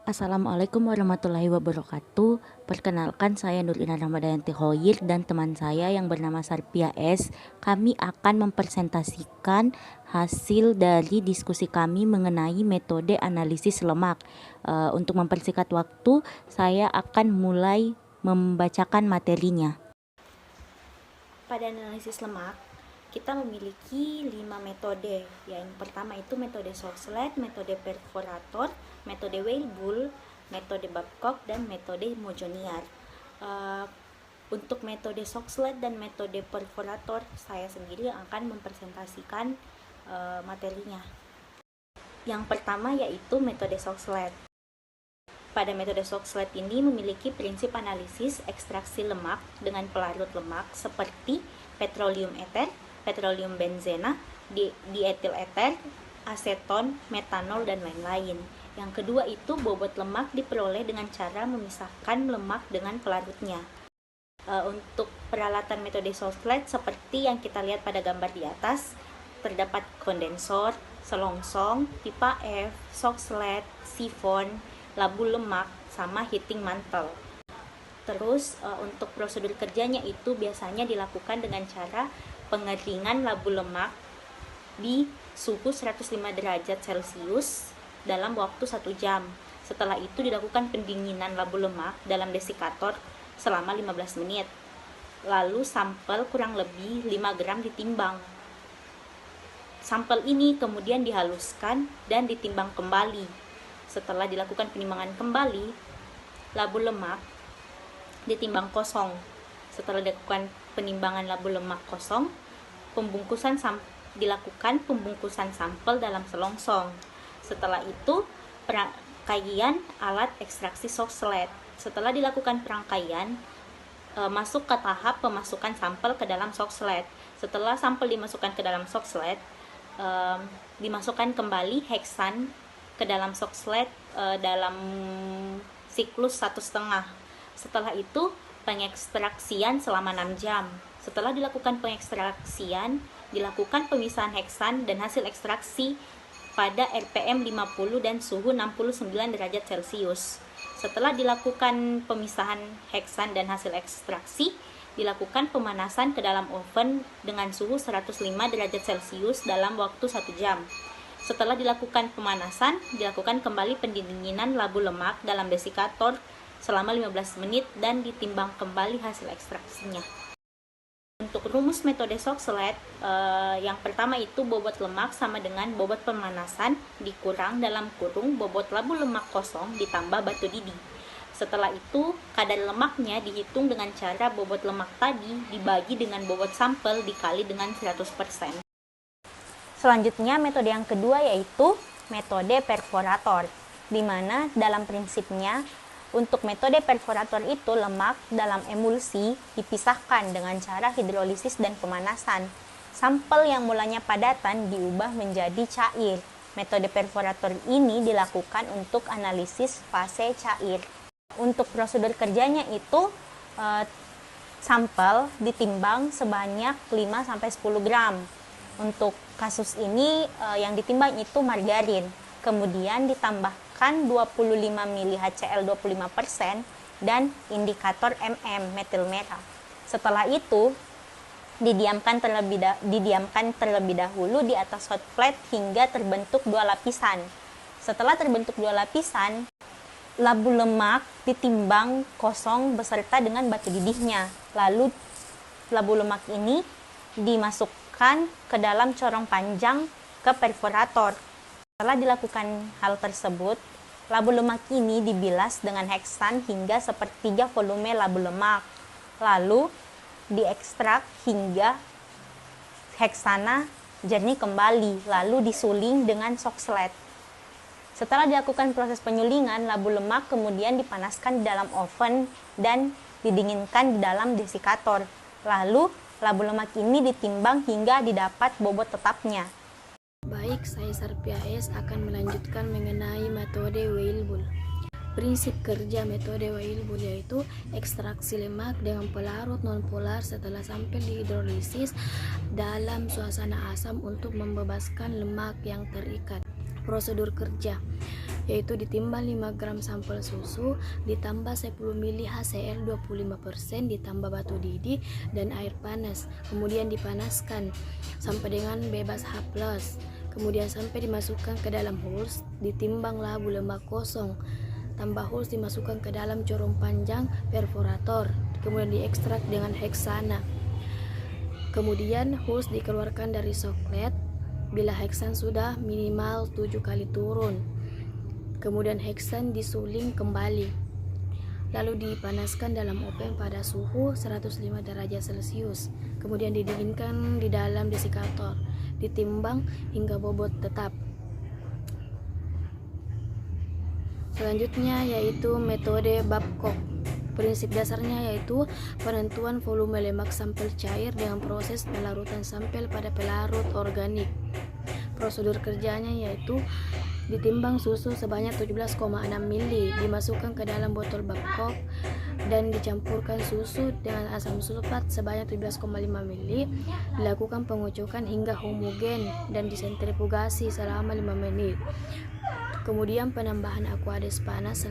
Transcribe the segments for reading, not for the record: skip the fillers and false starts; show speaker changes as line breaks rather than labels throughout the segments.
Assalamualaikum warahmatullahi wabarakatuh. Perkenalkan, saya Nurina Ramadayanti Khoir dan teman saya yang bernama Sarpia S. Kami akan mempresentasikan hasil dari diskusi kami mengenai metode analisis lemak. Untuk mempersingkat waktu, saya akan mulai membacakan materinya. Pada analisis lemak, kita memiliki 5 metode. Yang pertama itu metode Soxhlet, metode perforator, metode Weibull, metode Babcock, dan metode Mojoniar. Untuk metode Soxhlet dan metode perforator, saya sendiri akan mempresentasikan materinya. Yang pertama yaitu metode Soxhlet. Pada metode Soxhlet ini memiliki prinsip analisis ekstraksi lemak dengan pelarut lemak seperti petroleum ether, petroleum benzena, dietil ether, aseton, metanol, dan lain-lain. Yang kedua itu bobot lemak diperoleh dengan cara memisahkan lemak dengan pelarutnya. Untuk peralatan metode Soxhlet seperti yang kita lihat pada gambar di atas, terdapat kondensor, selongsong, pipa F, Soxhlet, sifon, labu lemak, sama heating mantle. Terus untuk prosedur kerjanya itu biasanya dilakukan dengan cara pengeringan labu lemak di suhu 105 derajat Celcius dalam waktu 1 jam. Setelah itu dilakukan pendinginan labu lemak dalam desikator selama 15 menit. Lalu sampel kurang lebih 5 gram ditimbang. Sampel ini kemudian dihaluskan dan ditimbang kembali. Setelah dilakukan penimbangan kembali, labu lemak ditimbang kosong. Setelah dilakukan penimbangan labu lemak kosong, dilakukan pembungkusan sampel dalam selongsong. Setelah itu, perangkaian alat ekstraksi Soxhlet. Setelah dilakukan perangkaian, masuk ke tahap pemasukan sampel ke dalam Soxhlet. Setelah sampel dimasukkan ke dalam Soxhlet, dimasukkan kembali heksan ke dalam Soxhlet dalam siklus 1,5. Setelah itu pengekstraksian selama 6 jam. Setelah dilakukan pengekstraksian, dilakukan pemisahan heksan dan hasil ekstraksi pada RPM 50 dan suhu 69 derajat Celcius. Setelah dilakukan pemisahan heksan dan hasil ekstraksi, dilakukan pemanasan ke dalam oven dengan suhu 105 derajat Celcius dalam waktu 1 jam. Setelah dilakukan pemanasan, dilakukan kembali pendinginan labu lemak dalam desikator selama 15 menit dan ditimbang kembali hasil ekstraksinya. Untuk rumus metode Soxhlet, yang pertama itu bobot lemak sama dengan bobot pemanasan dikurang dalam kurung bobot labu lemak kosong ditambah batu didih. Setelah itu, kadar lemaknya dihitung dengan cara bobot lemak tadi dibagi dengan bobot sampel dikali dengan 100%. Selanjutnya metode yang kedua yaitu metode perforator, di mana dalam prinsipnya untuk metode perforator itu lemak dalam emulsi dipisahkan dengan cara hidrolisis dan pemanasan. Sampel yang mulanya padatan diubah menjadi cair. Metode perforator ini dilakukan untuk analisis fase cair. Untuk prosedur kerjanya itu sampel ditimbang sebanyak 5-10 gram. Untuk kasus ini yang ditimbang itu margarin, kemudian ditambahkan 25 mili HCl 25% dan indikator metil merah. Setelah itu didiamkan terlebih dahulu di atas hot plate hingga terbentuk 2 lapisan. Setelah terbentuk 2 lapisan, labu lemak ditimbang kosong beserta dengan batu didihnya. Lalu labu lemak ini dimasukkan ke dalam corong panjang ke perforator. Setelah dilakukan hal tersebut, labu lemak ini dibilas dengan heksan hingga sepertiga volume labu lemak. Lalu diekstrak hingga heksana jernih kembali, lalu disuling dengan Soxhlet. Setelah dilakukan proses penyulingan, labu lemak kemudian dipanaskan di dalam oven dan didinginkan di dalam desikator. Lalu labu lemak ini ditimbang hingga didapat bobot tetapnya.
Baik, saya Sarpia S akan melanjutkan mengenai metode Weibull. Prinsip kerja metode Weibull yaitu ekstraksi lemak dengan pelarut nonpolar setelah sampel dihidrolisis dalam suasana asam untuk membebaskan lemak yang terikat. Prosedur kerja yaitu ditimbang 5 gram sampel susu, ditambah 10 ml HCl 25%, ditambah batu didih dan air panas. Kemudian dipanaskan sampai dengan bebas H+. Kemudian sampai dimasukkan ke dalam huls, ditimbang labu lemak kosong. Tambah huls dimasukkan ke dalam corong panjang perforator, kemudian diekstrak dengan heksana. Kemudian huls dikeluarkan dari soklet bila heksan sudah minimal 7 kali turun. Kemudian heksan disuling kembali. Lalu dipanaskan dalam oven pada suhu 105 derajat Celcius. Kemudian didinginkan di dalam desikator. Ditimbang hingga bobot tetap. Selanjutnya yaitu metode Babcock. Prinsip dasarnya yaitu penentuan volume lemak sampel cair dengan proses pelarutan sampel pada pelarut organik. Prosedur kerjanya yaitu ditimbang susu sebanyak 17,6 ml, dimasukkan ke dalam botol Babcock dan dicampurkan susu dengan asam sulfat sebanyak 17,5 ml, dilakukan pengocokan hingga homogen dan disentrifugasi selama 5 menit. Kemudian penambahan aquades panas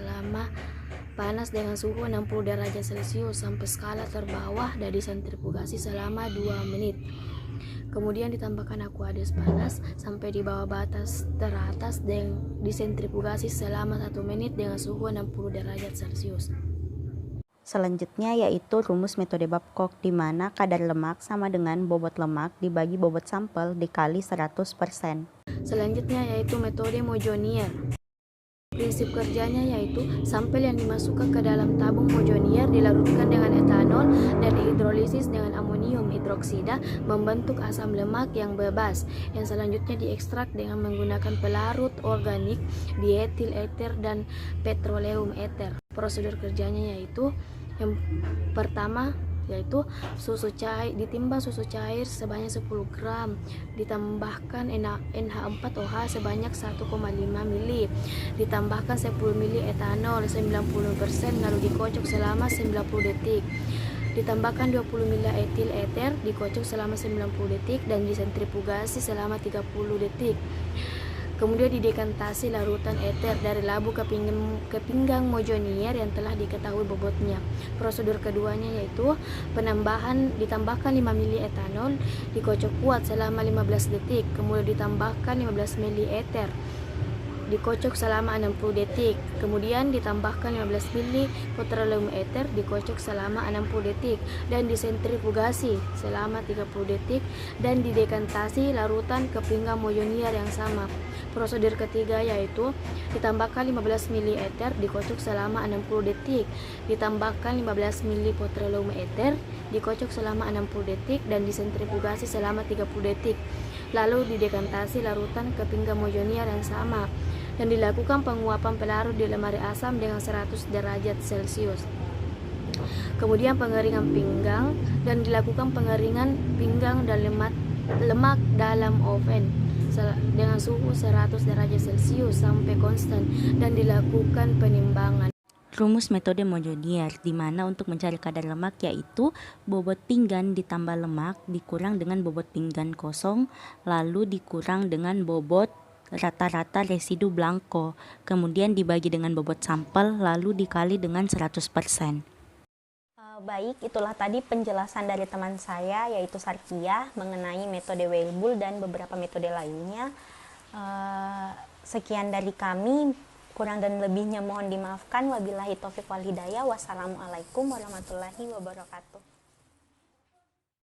dengan suhu 60 derajat Celcius sampai skala terbawah dan disentrifugasi selama 2 menit. Kemudian ditambahkan aquades panas sampai di bawah batas teratas dan disentrifugasi selama 1 menit dengan suhu 60 derajat Celcius.
Selanjutnya yaitu rumus metode Babcock, di mana kadar lemak sama dengan bobot lemak dibagi bobot sampel dikali 100%. Selanjutnya yaitu metode Mojonier. Prinsip kerjanya yaitu sampel yang dimasukkan ke dalam tabung Mojonier dilarutkan dengan etanol dan dihidrolisis dengan amonium hidroksida membentuk asam lemak yang bebas, yang selanjutnya diekstrak dengan menggunakan pelarut organik dietil ether dan petroleum ether. Prosedur kerjanya yaitu yang pertama yaitu ditimbang susu cair sebanyak 10 gram, ditambahkan NH4OH sebanyak 1,5 ml, ditambahkan 10 ml etanol 90%, lalu dikocok selama 90 detik. Ditambahkan 20 ml etil ether, dikocok selama 90 detik dan disentrifugasi selama 30 detik. Kemudian didekantasi larutan ether dari labu ke pinggang Mojonier yang telah diketahui bobotnya. Prosedur keduanya yaitu ditambahkan 5 ml etanol, dikocok kuat selama 15 detik, kemudian ditambahkan 15 ml ether, dikocok selama 60 detik, kemudian ditambahkan 15 ml petroleum ether, dikocok selama 60 detik dan disentrifugasi selama 30 detik dan didekantasi larutan ke pinggang Mojonier yang sama. Prosedur ketiga yaitu ditambahkan 15 ml ether, dikocok selama 60 detik, ditambahkan 15 ml petroleum ether, dikocok selama 60 detik dan disentrifugasi selama 30 detik. Lalu didekantasi larutan ke pinggang Mojonier yang sama dan dilakukan penguapan pelarut di lemari asam dengan 100 derajat Celcius. Kemudian pengeringan pinggang dan dilakukan pengeringan pinggang dan lemak dalam oven dengan suhu 100 derajat Celcius sampai konstan dan dilakukan penimbangan. Rumus metode Mojonier, di mana untuk mencari kadar lemak yaitu bobot pinggan ditambah lemak dikurang dengan bobot pinggan kosong, lalu dikurang dengan bobot rata-rata residu blanko, kemudian dibagi dengan bobot sampel, lalu dikali dengan 100%. Baik, itulah tadi penjelasan dari teman saya yaitu Sarkia mengenai metode Weibull dan beberapa metode lainnya. Sekian dari kami, kurang dan lebihnya mohon dimaafkan. Wabillahi taufiq wal hidayah. Wassalamualaikum warahmatullahi wabarakatuh.